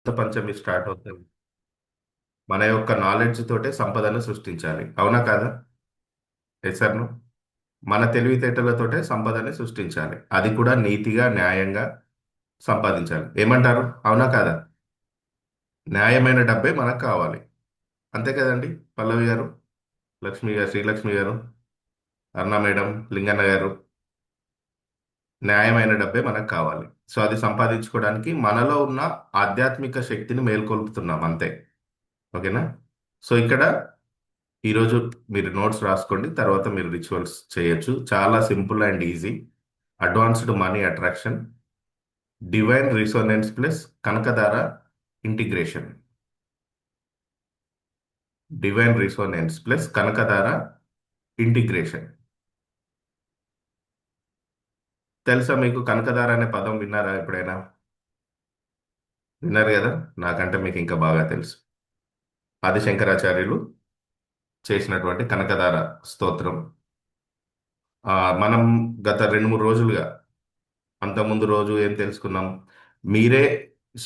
పంచమి start అవుతుంది. మన యొక్క నాలెడ్జ్ తోటే సంపదను సృష్టించాలి, అవునా కాదా? ఎసర్ను మన తెలివితేటలతోటే సంపదని సృష్టించాలి, అది కూడా నీతిగా న్యాయంగా సంపాదించాలి. ఏమంటారు, అవునా కాదా? న్యాయమైన డబ్బే మనకు కావాలి. అంతే కదండి? పల్లవి గారు, లక్ష్మి గారు, శ్రీలక్ష్మి గారు, అరుణ మేడం, లింగన్న గారు, న్యాయమైన డబ్బే మనకు కావాలి. సో అది సంపాదించుకోవడానికి మనలో ఉన్న ఆధ్యాత్మిక శక్తిని మేల్కొల్పుతున్నాం అంతే. ఓకేనా? సో ఇక్కడ ఈరోజు మీరు నోట్స్ రాసుకోండి, తర్వాత మీరు రిచువల్స్ చేయొచ్చు. చాలా simple and easy. Advanced money attraction, divine resonance plus Kanakadhara integration. Divine resonance plus Kanakadhara integration. తెలుసా మీకు? కనకదార అనే పదం విన్నారా ఎప్పుడైనా? విన్నారు కదా. నాకంటే మీకు ఇంకా బాగా తెలుసు. ఆదిశంకరాచార్యులు చేసినటువంటి కనకదార స్తోత్రం. ఆ, మనం గత 2 3 రోజులుగా, అంతకుముందు రోజు ఏం తెలుసుకున్నాం? మీరే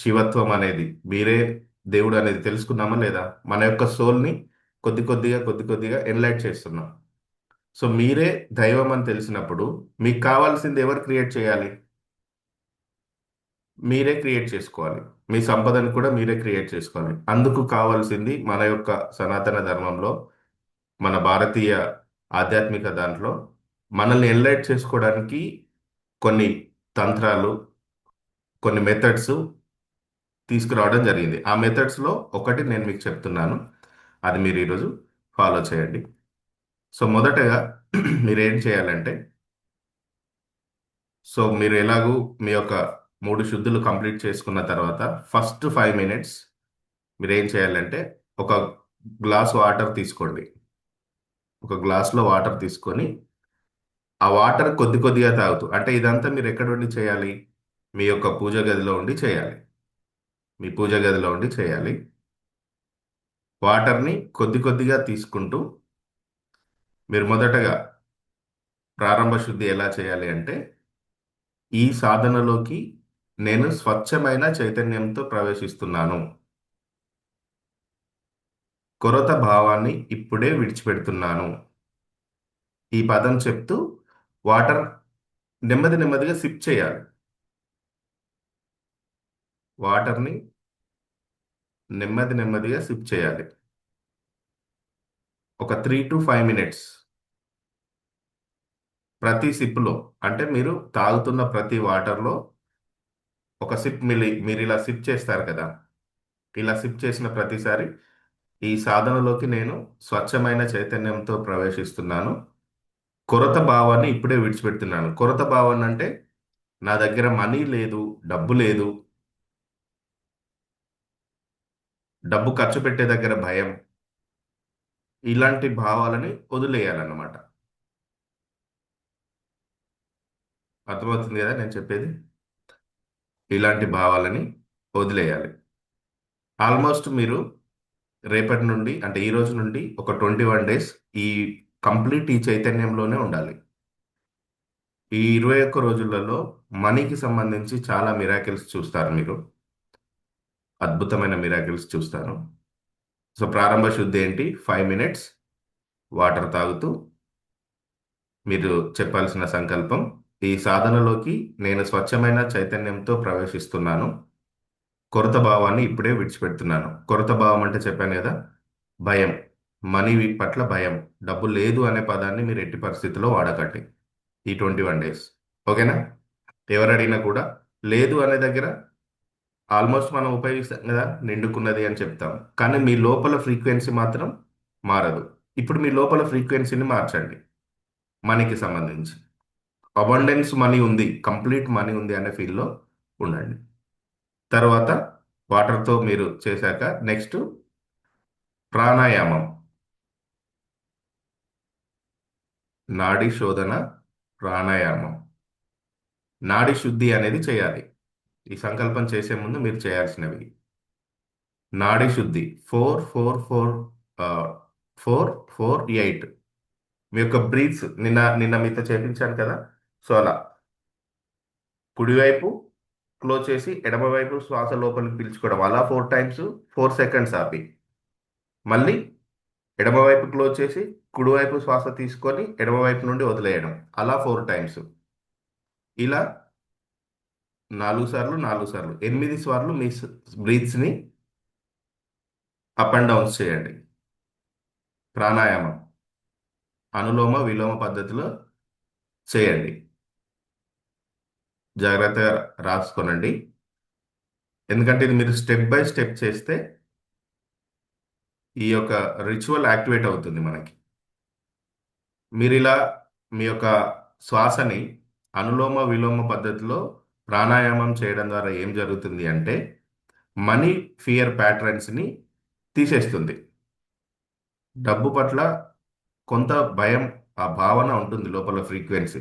శివత్వం అనేది, మీరే దేవుడు అనేది తెలుసుకున్నామా లేదా? మన యొక్క సోల్ని కొద్ది కొద్దిగా ఎన్లైట్ చేస్తున్నాం. సో మీరే దైవం అని తెలిసినప్పుడు మీకు కావాల్సింది ఎవరు క్రియేట్ చేయాలి? మీరే క్రియేట్ చేసుకోవాలి. మీ సంపదను కూడా మీరే క్రియేట్ చేసుకోవాలి. అందుకు కావాల్సింది మన యొక్క సనాతన ధర్మంలో, మన భారతీయ ఆధ్యాత్మిక దాంట్లో మనల్ని ఎన్లైట్ చేసుకోవడానికి కొన్ని తంత్రాలు, కొన్ని మెథడ్స్ తీసుకురావడం జరిగింది. ఆ మెథడ్స్లో ఒకటి నేను మీకు చెప్తున్నాను, అది మీరు ఈరోజు ఫాలో చేయండి. సో మొదటగా మీరు ఏం చేయాలంటే, సో మీరు ఎలాగూ మీ యొక్క 3 శుద్ధులు కంప్లీట్ చేసుకున్న తర్వాత ఫస్ట్ 5 మినిట్స్ మీరు ఏం చేయాలంటే, ఒక గ్లాస్ వాటర్ తీసుకోండి. ఒక గ్లాస్లో వాటర్ తీసుకొని ఆ వాటర్ కొద్ది కొద్దిగా తాగుతూ, అంటే ఇదంతా మీరు ఎక్కడ ఉండి చేయాలి? మీ యొక్క పూజ గదిలో ఉండి చేయాలి. మీ పూజ గదిలో ఉండి చేయాలి. వాటర్ని కొద్ది కొద్దిగా తీసుకుంటూ, మీరు మొదటగా ప్రారంభ శుద్ధి ఎలా చేయాలి అంటే, ఈ సాధనలోకి నేను స్వచ్ఛమైన చైతన్యంతో ప్రవేశిస్తున్నాను. కొరత భావాన్ని ఇప్పుడే విడిచిపెడుతున్నాను. ఈ పదం చెప్తూ వాటర్ నెమ్మది నెమ్మదిగా సిప్ చేయాలి. వాటర్ని నెమ్మది నెమ్మదిగా సిప్ చేయాలి. ఒక 3 to 5 మినిట్స్. ప్రతి సిప్లో, అంటే మీరు తాగుతున్న ప్రతి వాటర్లో ఒక సిప్ మీరు ఇలా సిప్ చేస్తారు కదా. ఇలా సిప్ చేసిన ప్రతిసారి ఈ సాధనలోకి నేను స్వచ్ఛమైన చైతన్యంతో ప్రవేశిస్తున్నాను. కొరత భావాన్ని ఇప్పుడే విడిచిపెడుతున్నాను. కొరత భావాన్ని అంటే నా దగ్గర మనీ లేదు, డబ్బు లేదు, డబ్బు ఖర్చు పెట్టే దగ్గర భయం, ఇలాంటి భావాలని వదిలేయాలన్నమాట. అర్థమవుతుంది కదా నేను చెప్పేది? ఇలాంటి భావాలని వదిలేయాలి. ఆల్మోస్ట్ మీరు రేపటి నుండి, అంటే ఈ రోజు నుండి ఒక 21 డేస్ ఈ ఈ చైతన్యంలోనే ఉండాలి. ఈ 21 రోజులలో మనీకి సంబంధించి చాలా మిరాకిల్స్ చూస్తారు మీరు. అద్భుతమైన మిరాకిల్స్ చూస్తారు. సో ప్రారంభ శుద్ధి ఏంటి? 5 మినిట్స్ వాటర్ తాగుతూ మీరు చెప్పాల్సిన సంకల్పం: ఈ సాధనలోకి నేను స్వచ్ఛమైన చైతన్యంతో ప్రవేశిస్తున్నాను. కొరత భావాన్ని ఇప్పుడే విడిచిపెడుతున్నాను. కొరత భావం అంటే చెప్పాను కదా, భయం. మనీ పట్ల భయం. డబ్బు లేదు అనే పదాన్ని మీరు ఎట్టి పరిస్థితుల్లో వాడకండి ఈ 21 డేస్. ఓకేనా? ఎవరు అడిగినా కూడా లేదు అనే దగ్గర ఆల్మోస్ట్ మనం ఉపయోగిస్తాం కదా, నిండుకున్నది అని చెప్తాం. కానీ మీ లోపల ఫ్రీక్వెన్సీ మాత్రం మారదు. ఇప్పుడు మీ లోపల ఫ్రీక్వెన్సీని మార్చండి. మనీకి సంబంధించి అబండెన్స్ మనీ ఉంది, కంప్లీట్ మనీ ఉంది అనే ఫీల్లో ఉండండి. తర్వాత వాటర్తో మీరు చేశాక నెక్స్ట్ ప్రాణాయామం, నాడి శోధన, ప్రాణాయామం, నాడి శుద్ధి అనేది చేయాలి. ఈ సంకల్పం చేసే ముందు మీరు చేయాల్సినవి: నాడి శుద్ధి 4 4 4, 4 4 8. మీ యొక్క బ్రీత్స్ నిన్న నిన్న మీతో చేపించాను కదా. సో అలా కుడివైపు క్లోజ్ చేసి ఎడమవైపు శ్వాస లోపలికి పీల్చుకోవడం అలా 4 టైమ్స్, 4 సెకండ్స్ ఆపి మళ్ళీ ఎడమవైపు క్లోజ్ చేసి కుడివైపు శ్వాస తీసుకొని ఎడమవైపు నుండి వదిలేయడం అలా 4 టైమ్స్. ఇలా 4 సార్లు 4 సార్లు 8 సార్లు మీ బ్రీత్స్ని అప్ అండ్ డౌన్స్ చేయండి. ప్రాణాయామం అనులోమ విలోమ పద్ధతిలో చేయండి. జాగ్రత్తగా రాసుకోనండి, ఎందుకంటే ఇది మీరు స్టెప్ బై స్టెప్ చేస్తే ఈ యొక్క రిచువల్ యాక్టివేట్ అవుతుంది మనకి. మీరు ఇలా మీ యొక్క శ్వాసని అనులోమ విలోమ పద్ధతిలో ప్రాణాయామం చేయడం ద్వారా ఏం జరుగుతుంది అంటే మనీ ఫియర్ ప్యాటర్న్స్ని తీసేస్తుంది. డబ్బు పట్ల కొంత భయం, ఆ భావన ఉంటుంది లోపల ఫ్రీక్వెన్సీ,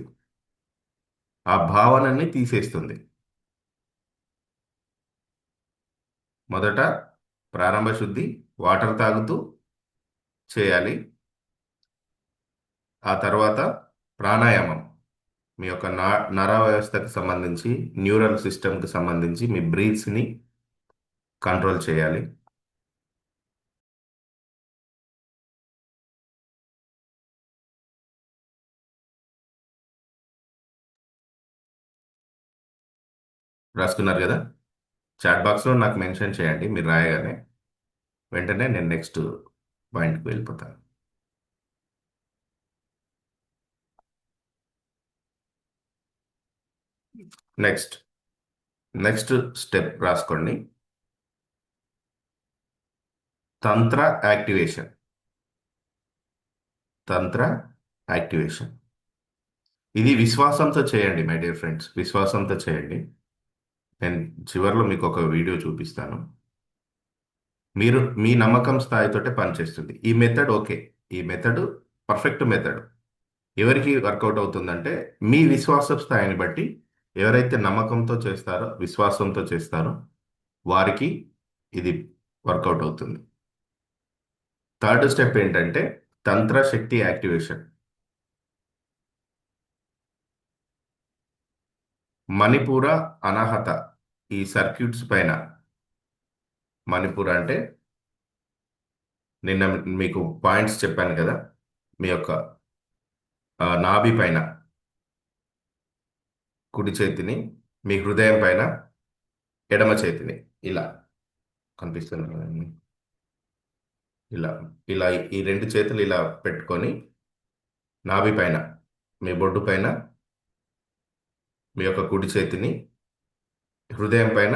ఆ భావనని తీసేస్తుంది. మొదట ప్రారంభ శుద్ధి వాటర్ తాగుతూ చేయాలి. ఆ తర్వాత ప్రాణాయామం మీ యొక్క నర వ్యవస్థకు సంబంధించి, న్యూరల్ సిస్టమ్కి సంబంధించి మీ బ్రీత్స్ని కంట్రోల్ చేయాలి. రాసుకున్నారు కదా? చాట్ బాక్స్లో నాకు మెన్షన్ చేయండి మీరు రాయగానే, వెంటనే నేను నెక్స్ట్ పాయింట్కి వెళ్ళిపోతాను. నెక్స్ట్ నెక్స్ట్ స్టెప్ రాసుకోండి. తంత్ర యాక్టివేషన్. తంత్ర యాక్టివేషన్ ఇది విశ్వాసంతో చేయండి మై డియర్ ఫ్రెండ్స్, విశ్వాసంతో చేయండి. నేను చివరిలో మీకు ఒక వీడియో చూపిస్తాను. మీరు మీ నమ్మకం స్థాయితోటే పనిచేస్తుంది ఈ మెథడ్. ఓకే, ఈ మెథడ్ పర్ఫెక్ట్ మెథడ్. ఎవరికి వర్కౌట్ అవుతుందంటే మీ విశ్వాస స్థాయిని బట్టి, ఎవరైతే నమ్మకంతో చేస్తారో, విశ్వాసంతో చేస్తారో వారికి ఇది వర్కౌట్ అవుతుంది. థర్డ్ స్టెప్ ఏంటంటే తంత్ర శక్తి యాక్టివేషన్. మణిపూర అనాహత ఈ సర్క్యూట్స్ పైన, మణిపూర అంటే నిన్న మీకు పాయింట్స్ చెప్పాను కదా, మీ యొక్క నాభి పైన కుడి చేతిని, మీ హృదయం పైన ఎడమ చేతిని ఇలా కనిపిస్తుంది కదండి. ఇలా ఇలా ఈ రెండు చేతులు ఇలా పెట్టుకొని నాభి పైన, మీ బొడ్డు పైన మీ యొక్క కుడి చేతిని, హృదయం పైన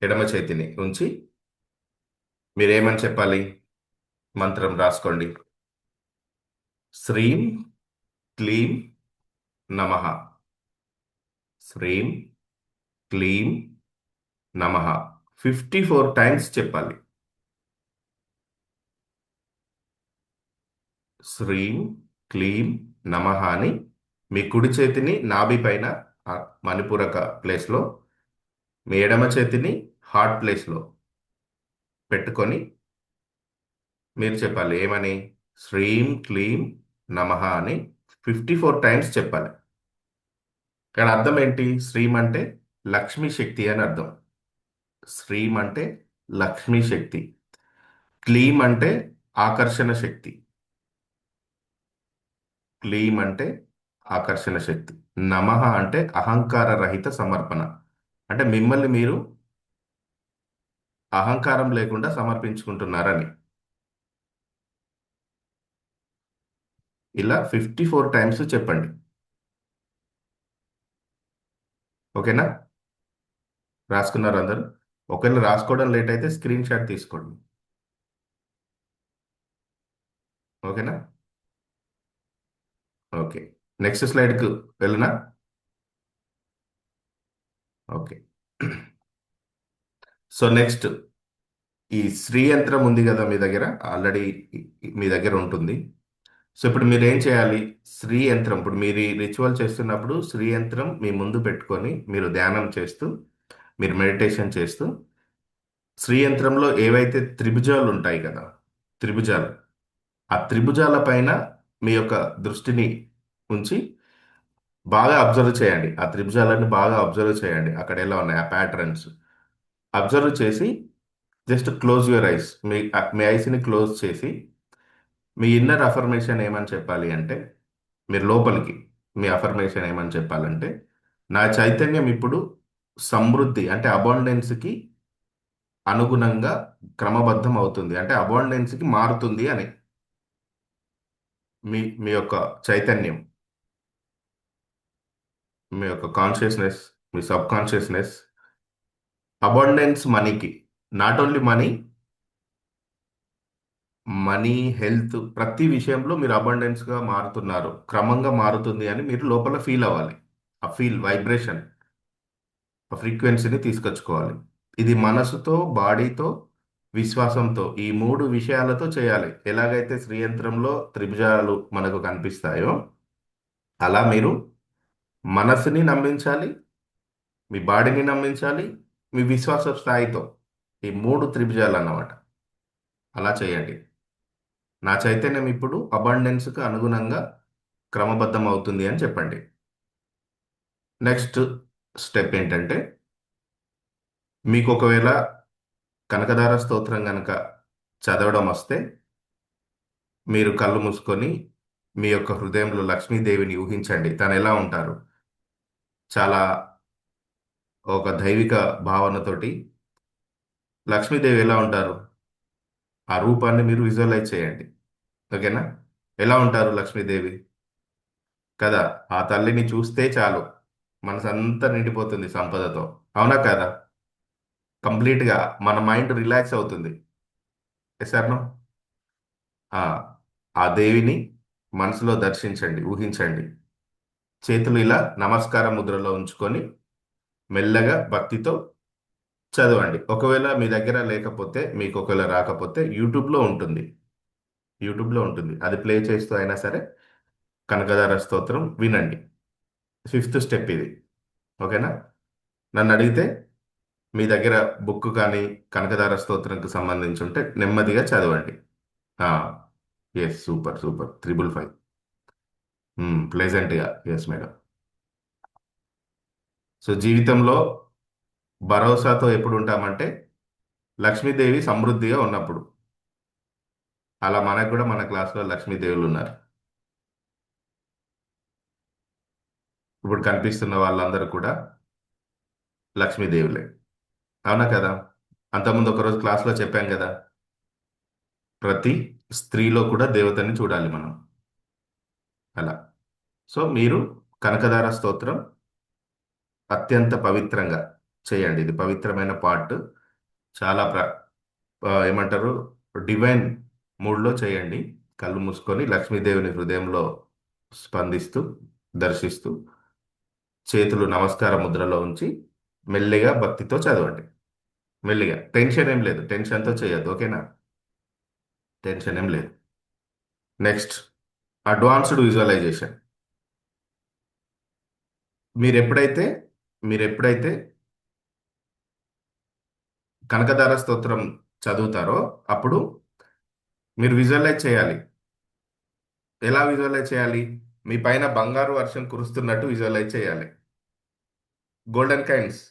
ఎడమ చేతిని ఉంచి మీరేమని చెప్పాలి? మంత్రం రాసుకోండి. శ్రీం క్లీం నమః. శ్రీం క్లీం నమః 54 టైమ్స్ చెప్పాలి. శ్రీం క్లీం నమః అని మీ కుడి చేతిని నాభి పైన మణిపూరక ప్లేస్లో, మీ ఎడమ చేతిని హార్ట్ ప్లేస్లో పెట్టుకొని మీరు చెప్పాలి. ఏమని? శ్రీం క్లీం నమః అని 54 టైమ్స్ చెప్పాలి. ఇక్కడ అర్థం ఏంటి? శ్రీం అంటే లక్ష్మీ శక్తి అని అర్థం. శ్రీం అంటే లక్ష్మీ శక్తి, క్లీం అంటే ఆకర్షణ శక్తి, క్లీం అంటే ఆకర్షణ శక్తి, నమః అంటే అహంకార రహిత సమర్పణ, అంటే మిమ్మల్ని మీరు అహంకారం లేకుండా సమర్పించుకుంటున్నారని. ఇలా 54 టైమ్స్ చెప్పండి. ఓకేనా? రాసుకున్నారు అందరు? ఒకవేళ రాసుకోవడం లేట్ అయితే స్క్రీన్ షాట్ తీసుకోండి. ఓకేనా? ఓకే, నెక్స్ట్ స్లైడ్కి వెళ్ళనా? ఓకే. సో నెక్స్ట్ ఈ శ్రీ యంత్రం ఉంది కదా మీ దగ్గర, ఆల్రెడీ మీ దగ్గర ఉంటుంది. సో ఇప్పుడు మీరు ఏం చేయాలి? శ్రీ యంత్రం, ఇప్పుడు మీరు ఈ రిచువల్ చేస్తున్నప్పుడు శ్రీ యంత్రం మీ ముందు పెట్టుకొని మీరు ధ్యానం చేస్తూ, మీరు మెడిటేషన్ చేస్తూ, శ్రీ యంత్రంలో ఏవైతే త్రిభుజాలు ఉంటాయి కదా, త్రిభుజాలు, ఆ త్రిభుజాల పైన మీ యొక్క దృష్టిని ఉంచి బాగా అబ్జర్వ్ చేయండి, ఆ త్రిభుజాలన్నీ బాగా అబ్జర్వ్ చేయండి, అక్కడ ఎలా ఉన్నాయి ఆ ప్యాటర్న్స్. అబ్జర్వ్ చేసి జస్ట్ క్లోజ్ యువర్ ఐస్, మీ ఐస్ని క్లోజ్ చేసి మీ ఇన్నర్ అఫర్మేషన్ ఏమని చెప్పాలి అంటే, మీరు లోపలికి మీ అఫర్మేషన్ ఏమని చెప్పాలంటే, నా చైతన్యం ఇప్పుడు సమృద్ధి అంటే అబాండెన్స్కి అనుగుణంగా క్రమబద్ధం అవుతుంది, అంటే అబాండెన్స్కి మారుతుంది అని. మీ యొక్క చైతన్యం, మీ యొక్క కాన్షియస్నెస్, మీ సబ్ కాన్షియస్నెస్ అబాండెన్స్ మనీకి, not only money, money, health, ప్రతి విషయంలో మీరు అబండెన్స్గా మారుతున్నారు, క్రమంగా మారుతుంది అని మీరు లోపల ఫీల్ అవ్వాలి. ఆ ఫీల్ వైబ్రేషన్, ఆ ఫ్రీక్వెన్సీని తీసుకొచ్చుకోవాలి. ఇది మనసుతో, బాడీతో, విశ్వాసంతో, ఈ మూడు విషయాలతో చేయాలి. ఎలాగైతే శ్రీయంత్రంలో త్రిభుజాలు మనకు కనిపిస్తాయో అలా మీరు మనసుని నమ్మించాలి, మీ బాడీని నమ్మించాలి, మీ విశ్వాస స్థాయితో, ఈ మూడు త్రిభుజాలు అన్నమాట. అలా చేయండి. నా చైతన్యం ఇప్పుడు అబండెన్స్కి అనుగుణంగా క్రమబద్ధం అవుతుంది అని చెప్పండి. నెక్స్ట్ స్టెప్ ఏంటంటే, మీకు ఒకవేళ కనకదార స్తోత్రం కనుక చదవడం వస్తే, మీరు కళ్ళు మూసుకొని మీ యొక్క హృదయంలో లక్ష్మీదేవిని ఊహించండి. తను ఎలా ఉంటారు? చాలా ఒక దైవిక భావనతోటి లక్ష్మీదేవి ఎలా ఉంటారు? ఆ రూపాన్ని మీరు విజువలైజ్ చేయండి. ఓకేనా? ఎలా ఉంటారు లక్ష్మీదేవి? కదా? ఆ తల్లిని చూస్తే చాలు మనసంతా నిండిపోతుంది సంపదతో. అవునా కదా? కంప్లీట్గా మన మైండ్ రిలాక్స్ అవుతుంది. Yes or no? ఆ ఆ దేవిని మనసులో దర్శించండి, ఊహించండి. చేతులు ఇలా నమస్కార ముద్రలో ఉంచుకొని మెల్లగా భక్తితో చదవండి. ఒకవేళ మీ దగ్గర లేకపోతే, మీకు ఒకవేళ రాకపోతే యూట్యూబ్లో ఉంటుంది. యూట్యూబ్లో ఉంటుంది, అది ప్లే చేస్తూ అయినా సరే కనకదార స్తోత్రం వినండి. ఫిఫ్త్ స్టెప్ ఇది. ఓకేనా? నన్ను అడిగితే మీ దగ్గర బుక్ కానీ కనకదార స్తోత్రంకి సంబంధించి ఉంటే నెమ్మదిగా చదవండి. Yes, super super, 555. ప్లెజెంట్గా, ఎస్ మేడం. సో జీవితంలో భరోసాతో ఎప్పుడు ఉంటామంటే, లక్ష్మీదేవి సమృద్ధిగా ఉన్నప్పుడు. అలా మనకు కూడా మన క్లాస్లో లక్ష్మీదేవులు ఉన్నారు. ఇప్పుడు కనిపిస్తున్న వాళ్ళందరూ కూడా లక్ష్మీదేవులే. అవునా కదా? అంతకుముందు ఒకరోజు క్లాస్లో చెప్పాం కదా, ప్రతి స్త్రీలో కూడా దేవతని చూడాలి మనం. అలా. సో మీరు కనకదార స్తోత్రం అత్యంత పవిత్రంగా చేయండి. ఇది పవిత్రమైన పార్ట్. చాలా ఏమంటారు, డివైన్ మూడ్లో చేయండి. కళ్ళు మూసుకొని లక్ష్మీదేవిని హృదయంలో స్పందిస్తూ, దర్శిస్తూ, చేతులు నమస్కార ముద్రలో ఉంచి మెల్లిగా భక్తితో చదవండి. మెల్లిగా, టెన్షన్ ఏం లేదు, టెన్షన్తో చేయొద్దు. ఓకేనా? టెన్షన్ ఏం లేదు. Next, advanced visualisation. మీరు ఎప్పుడైతే మీరు ఎప్పుడైతే కనకదార స్తోత్రం చదువుతారో అప్పుడు మీరు విజువలైజ్ చేయాలి. ఎలా విజువలైజ్ చేయాలి? మీ పైన బంగారు వర్షం కురుస్తున్నట్టు విజువలైజ్ చేయాలి. గోల్డెన్ కైండ్స్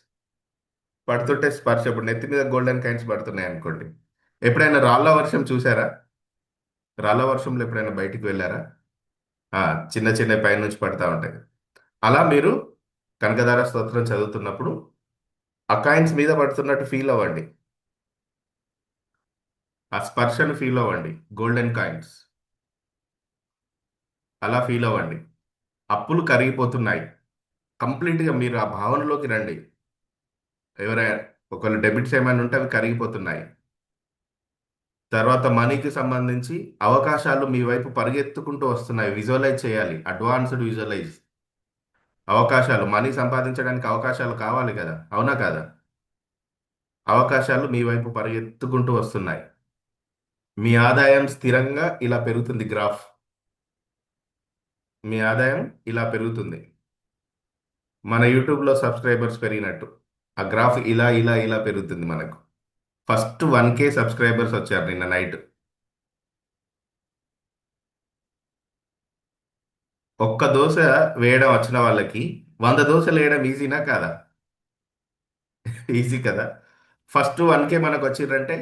పడుతుంటే స్పర్శ, ఇప్పుడు నెత్తి మీద గోల్డెన్ కైండ్స్ పడుతున్నాయి అనుకోండి. ఎప్పుడైనా రాళ్ళ వర్షం చూసారా? రాళ్ళ వర్షంలో ఎప్పుడైనా బయటికి వెళ్ళారా? ఆ, చిన్న చిన్న పైన నుంచి పడతా ఉంటాయి. అలా మీరు కనకదార స్తోత్రం చదువుతున్నప్పుడు ఆ కాయిన్స్ మీద పడుతున్నట్టు ఫీల్ అవ్వండి. ఆ స్పర్శను ఫీల్ అవ్వండి. గోల్డెన్ కాయిన్స్ అలా ఫీల్ అవ్వండి. అప్పులు కరిగిపోతున్నాయి. కంప్లీట్గా మీరు ఆ భావనలోకి రండి. ఎవరైనా ఒకవేళ డెబిట్స్ ఏమైనా ఉంటే అవి కరిగిపోతున్నాయి. తర్వాత మనీకి సంబంధించి అవకాశాలు మీ వైపు పరిగెత్తుకుంటూ వస్తున్నాయి. విజువలైజ్ చేయాలి, అడ్వాన్స్డ్ విజువలైజ్. అవకాశాలు, మనీ సంపాదించడానికి అవకాశాలు కావాలి కదా? అవునా కదా? అవకాశాలు మీ వైపు పరిగెత్తుకుంటూ వస్తున్నాయి. మీ ఆదాయం స్థిరంగా ఇలా పెరుగుతుంది. గ్రాఫ్, మీ ఆదాయం ఇలా పెరుగుతుంది. మన యూట్యూబ్లో సబ్స్క్రైబర్స్ పెరిగినట్టు ఆ గ్రాఫ్ ఇలా ఇలా ఇలా పెరుగుతుంది మనకు. ఫస్ట్ 1K సబ్స్క్రైబర్స్ వచ్చారు నిన్న నైట్. ఒక్క దోశ వేయడం వచ్చిన వాళ్ళకి 100 దోశలు వేయడం ఈజీనా కాదా? ఈజీ కదా. ఫస్ట్ 1K మనకు వచ్చిందంటే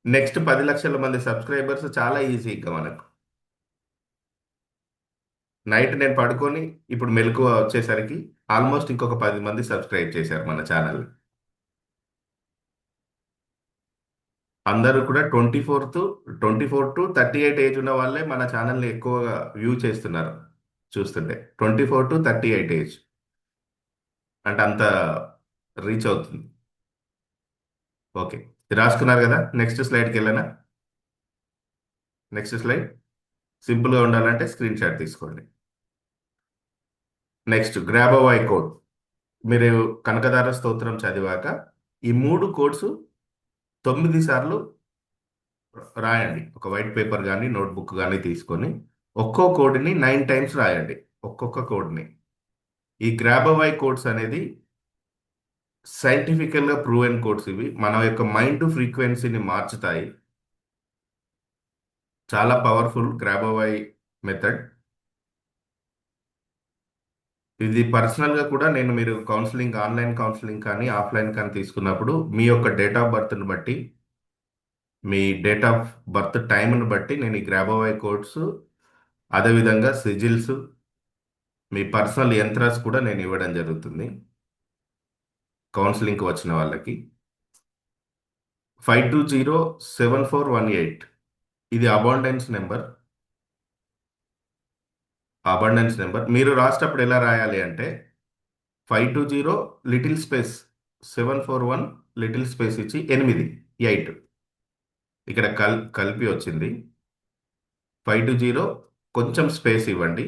నెక్స్ట్ 10 లక్షల మంది సబ్స్క్రైబర్స్ చాలా ఈజీ ఇంకా మనకు. నైట్ నేను పడుకొని ఇప్పుడు మెలకువ వచ్చేసరికి ఆల్మోస్ట్ ఇంకొక 10 మంది సబ్స్క్రైబ్ చేశారు మన ఛానల్. అందరూ కూడా 24 టు 38 ఏజ్ ఉన్న వాళ్ళే మన ఛానల్ని ఎక్కువగా వ్యూ చేస్తున్నారు. చూస్తుంటే 24 టు 38 ఏజ్ అంటే అంత రీచ్ అవుతుంది. ఓకే, రాసుకున్నారు కదా. నెక్స్ట్ స్లైడ్కి వెళ్ళనా? Next slide. సింపుల్గా ఉండాలంటే స్క్రీన్ షాట్ తీసుకోండి. నెక్స్ట్ గ్రాబోవై కోడ్. మీరు కనకదార స్తోత్రం చదివాక ఈ 3 కోడ్స్ 9 సార్లు రాయండి. ఒక వైట్ పేపర్ కానీ నోట్బుక్ కానీ తీసుకొని ఒక్కో కోడ్ని 9 టైమ్స్ రాయండి. ఒక్కొక్క కోడ్ని. ఈ గ్రాబోవై కోడ్స్ అనేది సైంటిఫికల్గా ప్రూవెన్ కోడ్స్. ఇవి మన యొక్క మైండ్ ఫ్రీక్వెన్సీని మార్చుతాయి. చాలా పవర్ఫుల్ గ్రాబోవై మెథడ్. ఇది పర్సనల్గా కూడా నేను, మీరు కౌన్సిలింగ్, ఆన్లైన్ కౌన్సిలింగ్ కానీ ఆఫ్లైన్ కానీ తీసుకున్నప్పుడు మీ యొక్క డేట్ ఆఫ్ బర్త్ని బట్టి, మీ డేట్ ఆఫ్ బర్త్ టైంని బట్టి నేను ఈ గ్రాబోవై కోడ్స్, అదేవిధంగా సిజిల్స్, మీ పర్సనల్ యంత్రాస్ కూడా నేను ఇవ్వడం జరుగుతుంది కౌన్సిలింగ్కి వచ్చిన వాళ్ళకి. 5207418 ఇది అబాండెన్స్ నెంబర్. అబాండెన్స్ నెంబర్ మీరు రాసేటప్పుడు ఎలా రాయాలి అంటే 520 లిటిల్ స్పేస్ 741 లిటిల్ స్పేస్ ఇచ్చి 8 ఇక్కడ కలిపి వచ్చింది. 520 కొంచెం స్పేస్ ఇవ్వండి,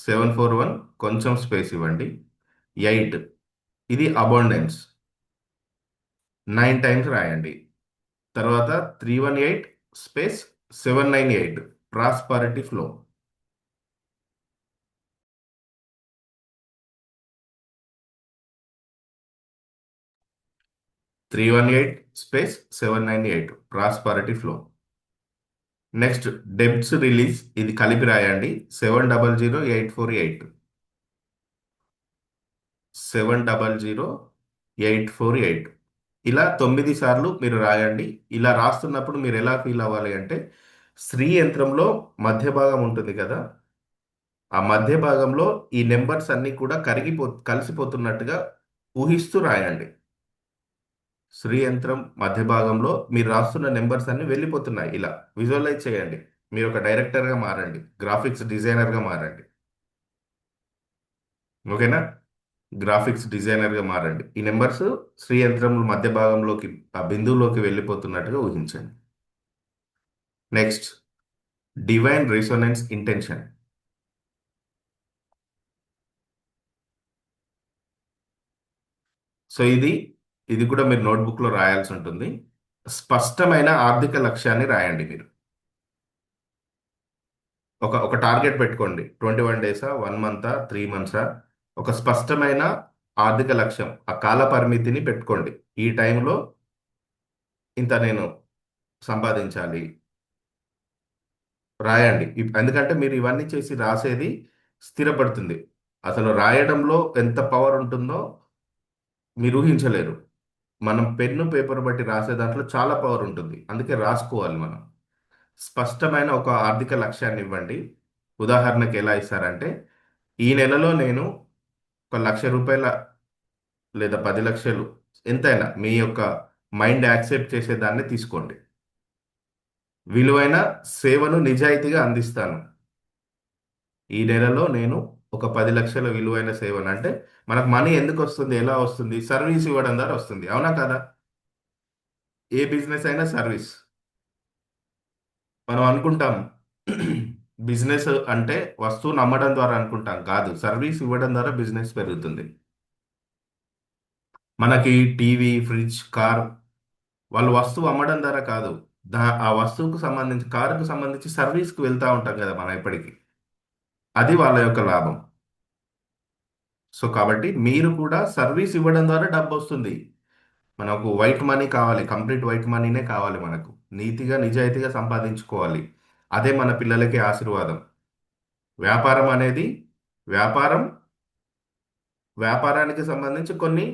741 కొంచెం స్పేస్ ఇవ్వండి, 8 ఇది అబాండెన్స్. 9 టైమ్స్ రాయండి. తర్వాత 318 space 798 prosperity flow. 318 space 798 prosperity flow. Next debts release, ఇది కలిపి రాయండి. 700848 700848 ఇలా 9 సార్లు మీరు రాయండి. ఇలా రాస్తున్నప్పుడు మీరు ఎలా ఫీల్ అవ్వాలి అంటే శ్రీ యంత్రంలో మధ్య భాగం ఉంటుంది కదా, ఆ మధ్య భాగంలో ఈ నెంబర్స్ అన్నీ కూడా కలిసిపోతున్నట్టుగా ఊహిస్తూ రాయండి. శ్రీ యంత్రం మధ్య భాగంలో మీరు రాస్తున్న నెంబర్స్ అన్ని వెళ్ళిపోతున్నాయి. ఇలా విజువలైజ్ చేయండి. మీరు ఒక డైరెక్టర్గా మారండి, గ్రాఫిక్స్ డిజైనర్గా మారండి. ఓకేనా? గ్రాఫిక్స్ డిజైనర్గా మారండి. ఈ నెంబర్స్ శ్రీ యంత్రం మధ్య భాగంలోకి, ఆ బిందువులోకి వెళ్ళిపోతున్నట్టుగా ఊహించండి. Next divine resonance intention. So ఇది కూడా మీరు నోట్బుక్లో రాయాల్సి ఉంటుంది. స్పష్టమైన ఆర్థిక లక్ష్యాన్ని రాయండి. మీరు ఒక టార్గెట్ పెట్టుకోండి. 21 డేసా, 1 మంతా, 3 మంత్సా. ఒక స్పష్టమైన ఆర్థిక లక్ష్యం, ఆ కాల పరిమితిని పెట్టుకోండి. ఈ టైంలో ఇంత నేను సంపాదించాలి రాయండి. ఎందుకంటే మీరు ఇవన్నీ చేసి రాసేది స్థిరపడుతుంది. అసలు రాయడంలో ఎంత పవర్ ఉంటుందో మీరు ఊహించలేరు. మనం పెన్ను పేపర్ బట్టి రాసే దాంట్లో చాలా పవర్ ఉంటుంది. అందుకే రాసుకోవాలి మనం. స్పష్టమైన ఒక ఆర్థిక లక్ష్యాన్ని ఇవ్వండి. ఉదాహరణకి ఎలా ఇస్తారంటే ఈ నెలలో నేను 1 లక్ష రూపాయల లేదా 10 లక్షలు, ఎంతైనా మీ యొక్క మైండ్ యాక్సెప్ట్ చేసేదాన్ని తీసుకోండి. విలువైన సేవను నిజాయితీగా అందిస్తాను. ఈ నెలలో నేను ఒక 10 లక్షల విలువైన సేవను, అంటే మనకు మనీ ఎందుకు వస్తుంది, ఎలా వస్తుంది? సర్వీస్ ఇవ్వడం ద్వారా వస్తుంది. అవునా కదా? ఏ బిజినెస్ అయినా సర్వీస్. మనం అనుకుంటాం బిజినెస్ అంటే వస్తువును అమ్మడం ద్వారా అనుకుంటాం. కాదు, సర్వీస్ ఇవ్వడం ద్వారా బిజినెస్ పెరుగుతుంది. మనకి టీవీ, ఫ్రిడ్జ్, కార్, వాళ్ళు వస్తువు అమ్మడం ద్వారా కాదు, ఆ వస్తువుకు సంబంధించి, కారుకు సంబంధించి సర్వీస్కి వెళ్తూ ఉంటాం కదా మనం ఎప్పటికీ. అది వాళ్ళ యొక్క లాభం. సో కాబట్టి మీరు కూడా సర్వీస్ ఇవ్వడం ద్వారా డబ్బు వస్తుంది. మనకు వైట్ మనీ కావాలి, కంప్లీట్ వైట్ మనీనే కావాలి మనకు. నీతిగా నిజాయితీగా సంపాదించుకోవాలి. అదే మన పిల్లలకి ఆశీర్వాదం. వ్యాపారం అనేది వ్యాపారం, వ్యాపారానికి సంబంధించి కొన్ని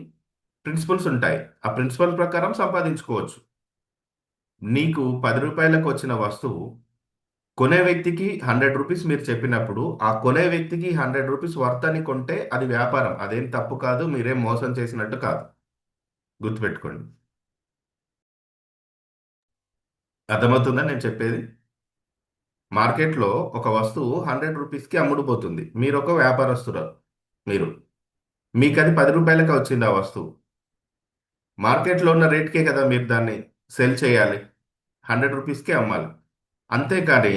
ప్రిన్సిపల్స్ ఉంటాయి. ఆ ప్రిన్సిపల్ ప్రకారం సంపాదించుకోవచ్చు. నీకు 10 రూపాయలకు వచ్చిన వస్తువు కొనే వ్యక్తికి 100 రూపీస్ మీరు చెప్పినప్పుడు, ఆ కొనే వ్యక్తికి 100 రూపీస్ వర్త్ అని కొంటే అది వ్యాపారం. అదేం తప్పు కాదు, మీరేం మోసం చేసినట్టు కాదు. గుర్తుపెట్టుకోండి. అర్థమవుతుందా నేను చెప్పేది? మార్కెట్లో ఒక వస్తువు 100 రూపీస్కి అమ్ముడుపోతుంది. మీరు ఒక వ్యాపారస్తులు. మీరు మీకు అది 10 రూపాయలకే వచ్చింది ఆ వస్తువు. మార్కెట్లో ఉన్న రేట్కే కదా మీరు దాన్ని సెల్ చేయాలి. 100 రూపీస్కే అమ్మాలి. అంతేకాని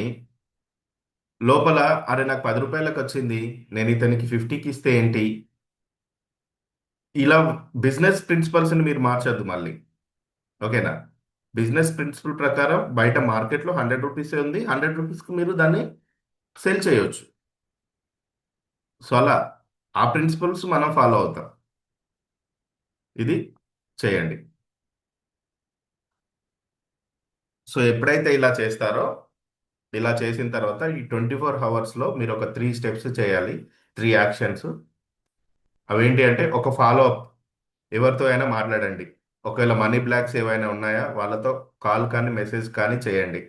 లోపల అరే నాకు 10 రూపాయలకు వచ్చింది, నేను ఇతనికి 50కి ఇస్తే ఏంటి, ఇలా బిజినెస్ ప్రిన్సిపల్స్ని మీరు మార్చొద్దు మళ్ళీ. ఓకేనా? బిజినెస్ ప్రిన్సిపల్ ప్రకారం బయట మార్కెట్లో 100 రూపీసే ఉంది, 100 రూపీస్కి మీరు దాన్ని సెల్ చేయొచ్చు. సో అలా ఆ ప్రిన్సిపల్స్ మనం ఫాలో అవుతాం. ఇది చేయండి. సో ఎప్పుడైతే ఇలా చేస్తారో, ఇలా చేసిన తర్వాత ఈ 24 అవర్స్లో మీరు ఒక 3 స్టెప్స్ చేయాలి. 3 యాక్షన్స్. అవేంటి అంటే, ఒక ఫాలో అప్. ఎవరితో అయినా మాట్లాడండి. ఒకవేళ మనీ బ్లాక్స్ ఏవైనా ఉన్నాయా వాళ్ళతో కాల్ కానీ మెసేజ్ కానీ చేయండి.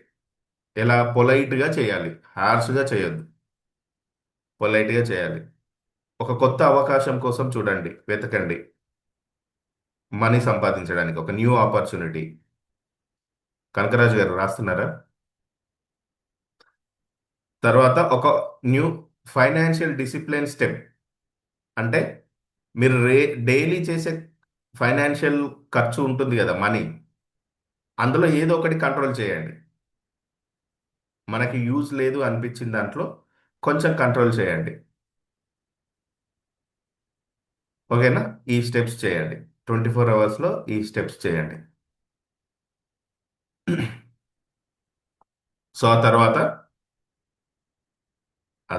ఎలా? పొలైట్గా చేయాలి, హార్ష్గా చేయొద్దు. పొలైట్గా చేయాలి. ఒక కొత్త అవకాశం కోసం చూడండి, వెతకండి. మనీ సంపాదించడానికి ఒక న్యూ ఆపర్చునిటీ. కనకరాజు గారు రాస్తున్నారా? తర్వాత ఒక న్యూ ఫైనాన్షియల్ డిసిప్లిన్ స్టెప్. అంటే మీరు డైలీ చేసే ఫైనాన్షియల్ ఖర్చు ఉంటుంది కదా, మనీ. అందులో ఏదో ఒకటి కంట్రోల్ చేయండి. మనకి యూజ్ లేదు అనిపించిన దాంట్లో కొంచెం కంట్రోల్ చేయండి. ఓకేనా? ఈ స్టెప్స్ చేయండి. 24 అవర్స్లో ఈ స్టెప్స్ చేయండి. సో ఆ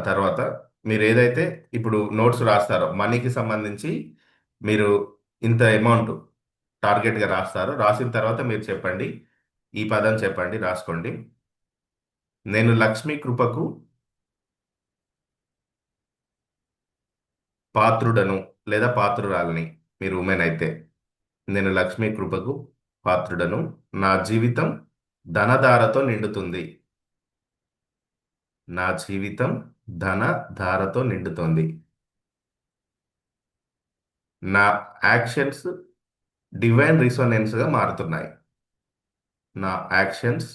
తర్వాత మీరు ఏదైతే ఇప్పుడు నోట్స్ రాస్తారో మనీకి సంబంధించి, మీరు ఇంత అమౌంట్ టార్గెట్గా రాస్తారు. రాసిన తర్వాత మీరు చెప్పండి, ఈ పదం చెప్పండి, రాసుకోండి. నేను లక్ష్మీ కృపకు పాత్రుడను లేదా పాత్రురాలిని. మీరు ఉమెన్ అయితే, నేను లక్ష్మీ కృపకు పాత్రుడను. నా జీవితం ధనధారతో నిండుతుంది. నా జీవితం ధన ధారతో నిండుతోంది. నా యాక్షన్స్ డివైన్ రిసోనెన్స్గా మారుతున్నాయి. నా యాక్షన్స్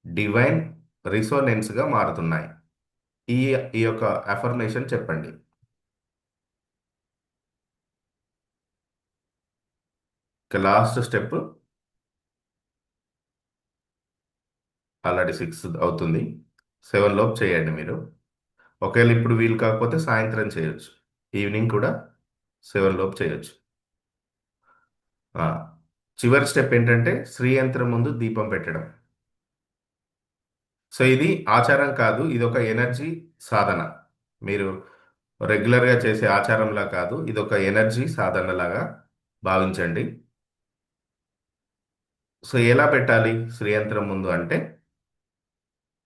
డివైన్ రిసోనెన్స్గా మారుతున్నాయి. ఈ ఈ యొక్క అఫర్మేషన్ చెప్పండి. ఇక లాస్ట్ స్టెప్. ఆల్రెడీ 6 అవుతుంది. 7 లోపు చేయండి మీరు. ఒకవేళ ఇప్పుడు వీలు కాకపోతే సాయంత్రం చేయొచ్చు. ఈవినింగ్ కూడా 7 లోపు చేయొచ్చు. ఆ, చివరి స్టెప్ ఏంటంటే శ్రీయంత్రం ముందు దీపం పెట్టడం. సో ఇది ఆచారం కాదు, ఇది ఒక ఎనర్జీ సాధన. మీరు రెగ్యులర్గా చేసే ఆచారంలా కాదు, ఇది ఒక ఎనర్జీ సాధనలాగా భావించండి. సో ఎలా పెట్టాలి శ్రీయంత్రం ముందు అంటే,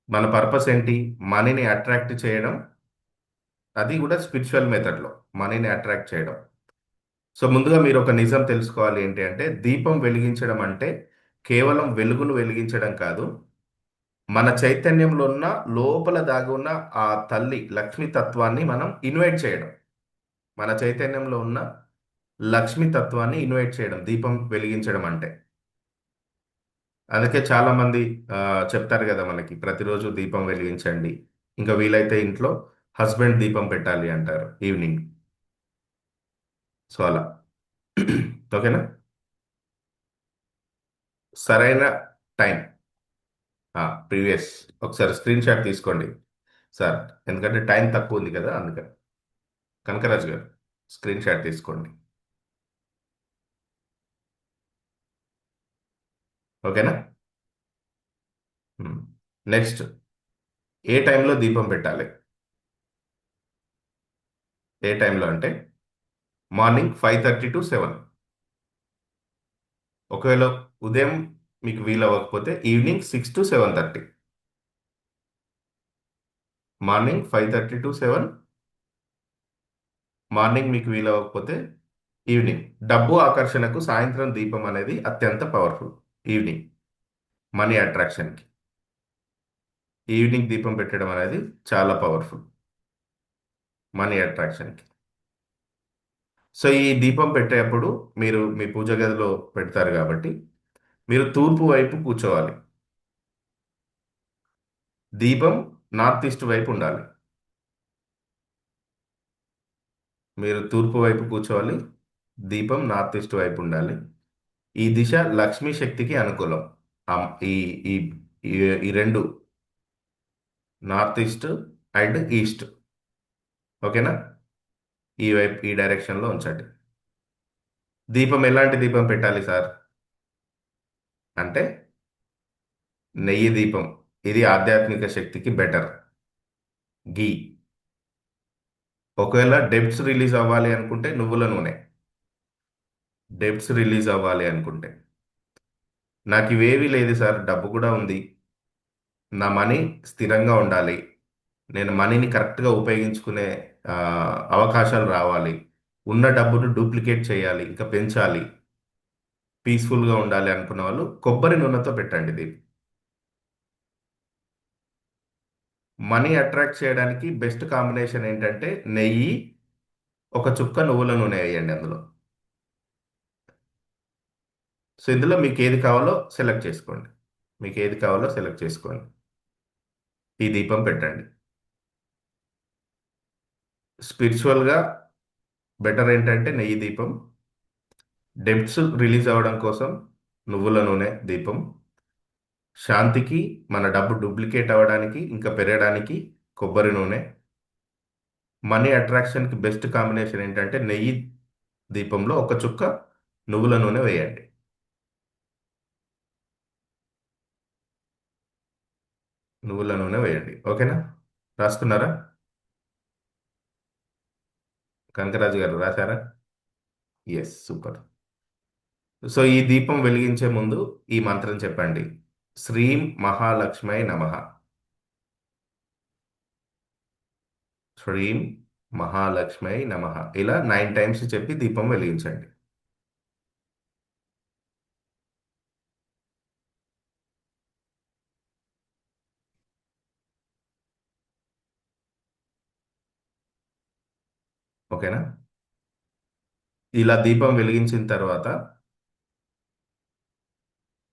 మన పర్పస్ ఏంటి? మనీని అట్రాక్ట్ చేయడం. అది కూడా స్పిరిచువల్ మెథడ్లో మనీని అట్రాక్ట్ చేయడం. సో ముందుగా మీరు ఒక నిజం తెలుసుకోవాలి. ఏంటి అంటే, దీపం వెలిగించడం అంటే కేవలం వెలుగును వెలిగించడం కాదు, మన చైతన్యంలో ఉన్న లోపల దాగి ఉన్న ఆ తల్లి లక్ష్మీ తత్వాన్ని మనం ఇన్వైట్ చేయడం. మన చైతన్యంలో ఉన్న లక్ష్మీ తత్వాన్ని ఇన్వైట్ చేయడం దీపం వెలిగించడం అంటే. అందుకే చాలా మంది ఆ, చెప్తారు కదా మనకి, ప్రతిరోజు దీపం వెలిగించండి. ఇంకా వీలైతే ఇంట్లో హస్బెండ్ దీపం పెట్టాలి అంటారు ఈవినింగ్. సో అలా. ఓకేనా? సరైన టైం. ప్రీవియస్ ఒకసారి స్క్రీన్ షాట్ తీసుకోండి సార్, ఎందుకంటే టైం తక్కువ ఉంది కదా అందుకని. కనకరాజు గారు, స్క్రీన్ షాట్ తీసుకోండి. ఓకేనా? నెక్స్ట్, ఏ టైంలో దీపం పెట్టాలి? ఏ టైంలో అంటే మార్నింగ్ 5:30 to 7. ఒకవేళ ఉదయం మీకు వీలు అవ్వకపోతే evening 6 to 7:30. Morning 5:30 to 7, morning మీకు వీలవ్వకపోతే ఈవినింగ్. డబ్బు ఆకర్షణకు సాయంత్రం దీపం అనేది అత్యంత పవర్ఫుల్. ఈవినింగ్ మనీ అట్రాక్షన్కి ఈవినింగ్ దీపం పెట్టడం అనేది చాలా పవర్ఫుల్ మనీ అట్రాక్షన్కి. సో ఈ దీపం పెట్టేటప్పుడు మీరు మీ పూజ గదిలో పెడతారు కాబట్టి మీరు తూర్పు వైపు కూర్చోవాలి. దీపం నార్త్ ఈస్ట్ వైపు ఉండాలి. మీరు తూర్పు వైపు కూర్చోవాలి. దీపం నార్త్ ఈస్ట్ వైపు ఉండాలి. ఈ దిశ లక్ష్మీ శక్తికి అనుకూలం. ఈ ఈ ఈ ఈ రెండు నార్త్ ఈస్ట్ అండ్ ఈస్ట్. ఓకేనా? ఈ వైపు ఈ డైరెక్షన్లో ఉంచండి. దీపం ఎలాంటి దీపం పెట్టాలి సార్ అంటే నెయ్యి దీపం. ఇది ఆధ్యాత్మిక శక్తికి బెటర్. గీ. ఒకవేళ డెబ్ట్స్ రిలీజ్ అవ్వాలి అనుకుంటే నువ్వుల నూనె. డెబ్ట్స్ రిలీజ్ అవ్వాలి అనుకుంటే నాకు ఇవేవి లేదు సార్, డబ్బు కూడా ఉంది, నా మనీ స్థిరంగా ఉండాలి, నేను మనీని కరెక్ట్గా ఉపయోగించుకునే ఆ, అవకాశాలు రావాలి, ఉన్న డబ్బును డూప్లికేట్ చేయాలి, ఇంకా పెంచాలి, పీస్ఫుల్గా ఉండాలి అనుకున్న వాళ్ళు కొబ్బరి నూనెతో పెట్టండి ఇది. మనీ అట్రాక్ట్ చేయడానికి బెస్ట్ కాంబినేషన్ ఏంటంటే నెయ్యి, ఒక చుక్క నువ్వుల నూనె వేయండి అందులో. సో ఇందులో మీకు ఏది కావాలో సెలెక్ట్ చేసుకోండి. మీకు ఏది కావాలో సెలెక్ట్ చేసుకోండి. ఈ దీపం పెట్టండి. స్పిరిచువల్గా బెటర్ ఏంటంటే నెయ్యి దీపం. డెబ్ట్స్ రిలీజ్ అవ్వడం కోసం నువ్వుల నూనె దీపం. శాంతికి, మన డబ్బు డూప్లికేట్ అవ్వడానికి ఇంకా పెరగడానికి కొబ్బరి నూనె. మనీ అట్రాక్షన్కి బెస్ట్ కాంబినేషన్ ఏంటంటే నెయ్యి దీపంలో ఒక చుక్క నువ్వుల నూనె వేయండి. నువ్వుల నూనె వేయండి. ఓకేనా? రాసుకున్నారా? కనకరాజు గారు రాశారా? Yes, super. సో ఈ దీపం వెలిగించే ముందు ఈ మంత్రం చెప్పండి. శ్రీం మహాలక్ష్మై నమః. శ్రీం మహాలక్ష్మై నమః. ఇలా 9 టైమ్స్ చెప్పి దీపం వెలిగించండి. ఓకేనా? ఇలా దీపం వెలిగించిన తర్వాత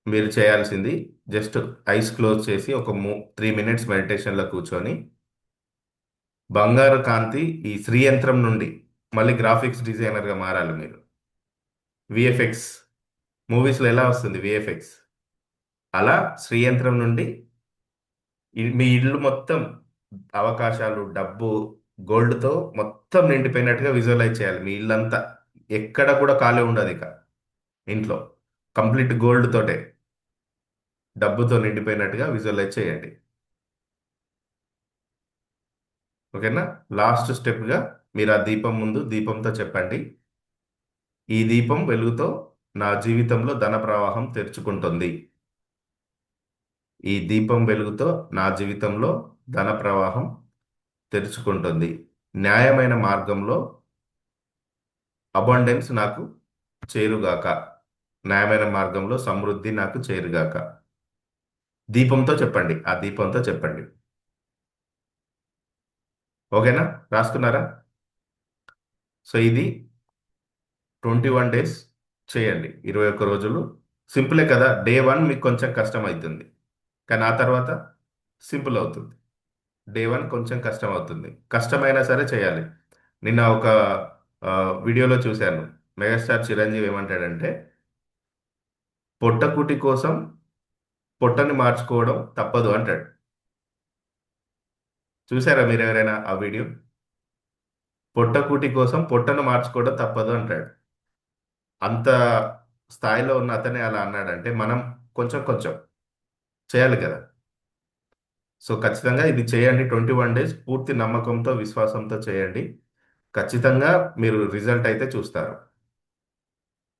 మీరు చేయాల్సింది జస్ట్ ఐస్ క్లోజ్ చేసి ఒక 3 మినిట్స్ మెడిటేషన్లో కూర్చొని బంగారు కాంతి ఈ శ్రీయంత్రం నుండి మళ్ళీ గ్రాఫిక్స్ డిజైనర్గా మారాలి మీరు. విఎఫ్ఎక్స్ మూవీస్లో ఎలా వస్తుంది విఎఫ్ఎక్స్, అలా శ్రీయంత్రం నుండి మీ ఇల్లు మొత్తం అవకాశాలు, డబ్బు, గోల్డ్తో మొత్తం నిండిపోయినట్టుగా విజువలైజ్ చేయాలి. మీ ఇల్లంతా ఎక్కడ కూడా ఖాళీ ఉండదు ఇక. ఇంట్లో కంప్లీట్ గోల్డ్ తోటే, డబ్బుతో నిండిపోయినట్టుగా విజువలైజ్ చేయండి. ఓకేనా? లాస్ట్ స్టెప్గా మీరు ఆ దీపం ముందు దీపంతో చెప్పండి, ఈ దీపం వెలుగుతో నా జీవితంలో ధన ప్రవాహం తెరుచుకుంటుంది. ఈ దీపం వెలుగుతో నా జీవితంలో ధన ప్రవాహం తెరుచుకుంటుంది. న్యాయమైన మార్గంలో అబండెన్స్ నాకు చేరుగాక. న్యాయమైన మార్గంలో సమృద్ధి నాకు చేరుగాక. దీపంతో చెప్పండి, ఆ దీపంతో చెప్పండి. ఓకేనా? రాసుకున్నారా? సో ఇది 21 డేస్ చేయండి. 21 రోజులు. సింపులే కదా. డే 1 మీకు కొంచెం కష్టం అవుతుంది, కానీ ఆ తర్వాత సింపుల్ అవుతుంది. డే 1 కొంచెం కష్టం అవుతుంది, కష్టమైనా సరే చేయాలి. నిన్న ఒక ఆ, వీడియోలో చూశాను. మెగాస్టార్ చిరంజీవి ఏమంటాడంటే పొట్టకూటి కోసం పొట్టని మార్చుకోవడం తప్పదు అంటాడు. చూసారా మీరు ఎవరైనా ఆ వీడియో? పొట్టకూటి కోసం పొట్టను మార్చుకోవడం తప్పదు అంటాడు. అంత స్థాయిలో ఉన్న అతనే అలా అన్నాడంటే మనం కొంచెం కొంచెం చేయాలి కదా. సో ఖచ్చితంగా ఇది చేయండి. 21 డేస్ పూర్తి నమ్మకంతో, విశ్వాసంతో చేయండి. ఖచ్చితంగా మీరు రిజల్ట్ అయితే చూస్తారు.